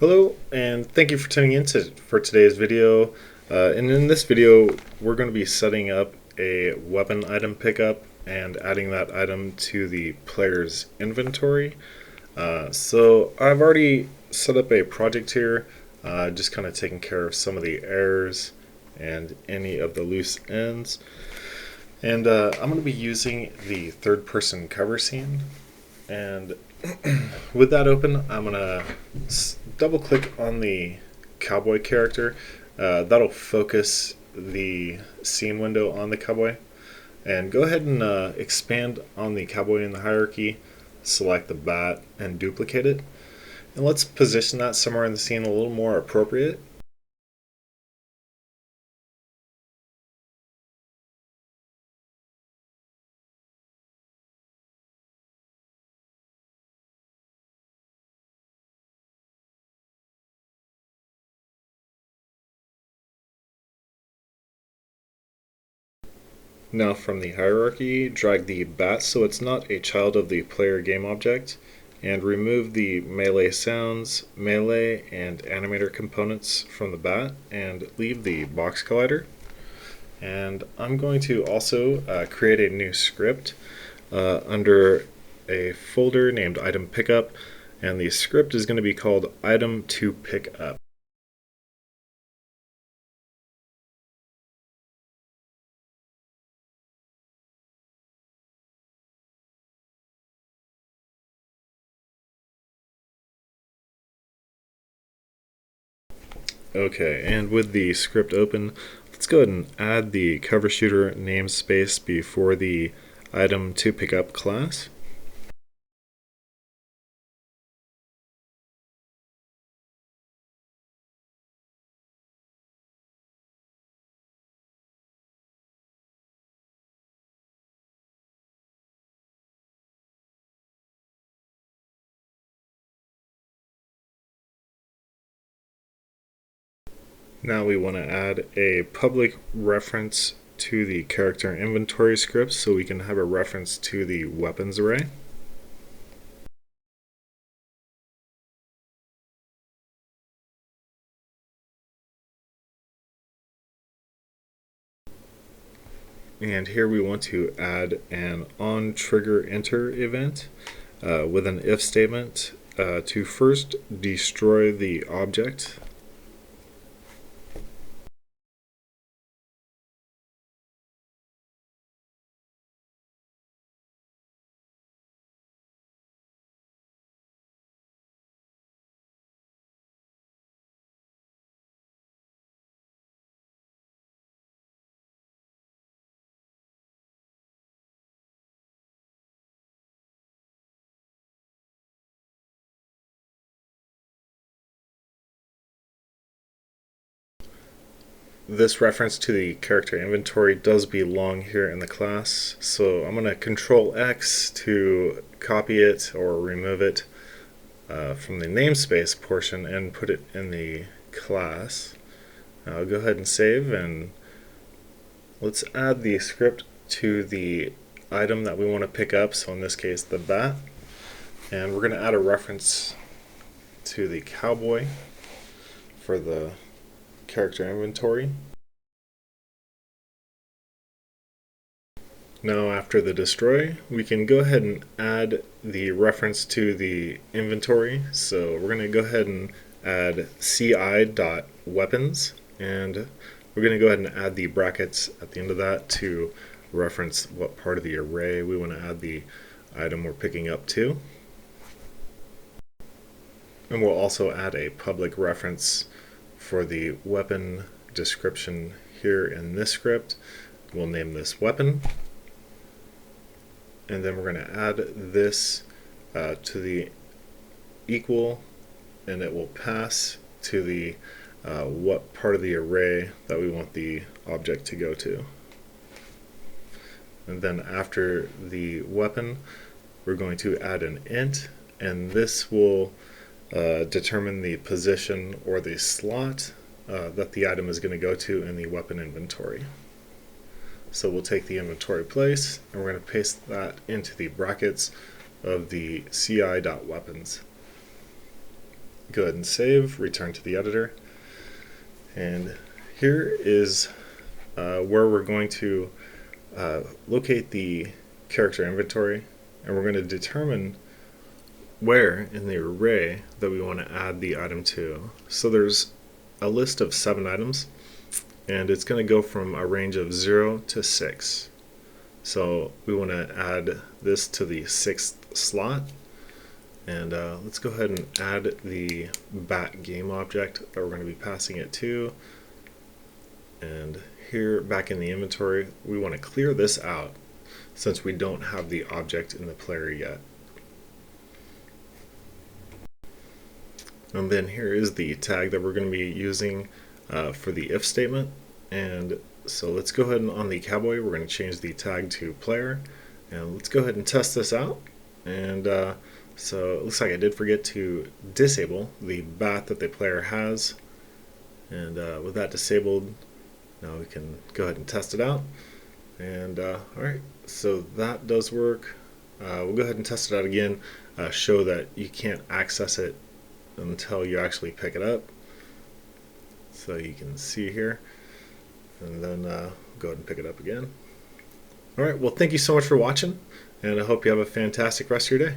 Hello, and thank you for tuning in for today's video. And in this video, we're going to be setting up a weapon item pickup and adding that item to the player's inventory. So I've already set up a project here, just kind of taking care of some of the errors and any of the loose ends. And I'm going to be using the third-person cover scene. And with that open, I'm going to double click on the cowboy character. That'll focus the scene window on the cowboy. And go ahead and expand on the cowboy in the hierarchy, select the bat, and duplicate it. And let's position that somewhere in the scene a little more appropriate. Now from the hierarchy, drag the bat so it's not a child of the player game object, and remove the melee sounds, melee, and animator components from the bat, and leave the box collider. And I'm going to also create a new script under a folder named item pickup, and the script is going to be called item to pick up. Okay, and with the script open, let's go ahead and add the cover shooter namespace before the item to pick up class. Now we want to add a public reference to the character inventory script so we can have a reference to the weapons array. And here we want to add an onTriggerEnter event with an if statement to first destroy the object. This reference to the character inventory does belong here in the class, so I'm going to Control X to copy it or remove it from the namespace portion and put it in the class. Now I'll go ahead and save, and let's add the script to the item that we want to pick up, so in this case the bat, and we're going to add a reference to the cowboy for the character inventory. Now after the destroy, we can go ahead and add the reference to the inventory. So we're going to go ahead and add ci.weapons, and we're going to go ahead and add the brackets at the end of that to reference what part of the array we want to add the item we're picking up to. And we'll also add a public reference for the weapon description here in this script. We'll name this weapon, and then we're going to add this to the equal, and it will pass to the what part of the array that we want the object to go to. And then after the weapon, we're going to add an int, and this will determine the position or the slot that the item is going to go to in the weapon inventory. So we'll take the inventory place, and we're going to paste that into the brackets of the ci.weapons. go ahead and save, return to the editor, and here is where we're going to locate the character inventory, and we're going to determine where in the array that we want to add the item to. So there's a list of 7 items, and it's going to go from a range of 0 to 6. So we want to add this to the 6th slot, and let's go ahead and add the bat game object that we're going to be passing it to. And here back in the inventory, we want to clear this out since we don't have the object in the player yet. And then here is the tag that we're going to be using for the if statement. And so let's go ahead and on the cowboy, we're going to change the tag to player. And let's go ahead and test this out. And so it looks like I did forget to disable the bat that the player has. And with that disabled, now we can go ahead and test it out. And alright, so that does work. We'll go ahead and test it out again, show that you can't access it until you actually pick it up. So you can see here, and then go ahead and pick it up again. Alright, well, thank you so much for watching, and I hope you have a fantastic rest of your day.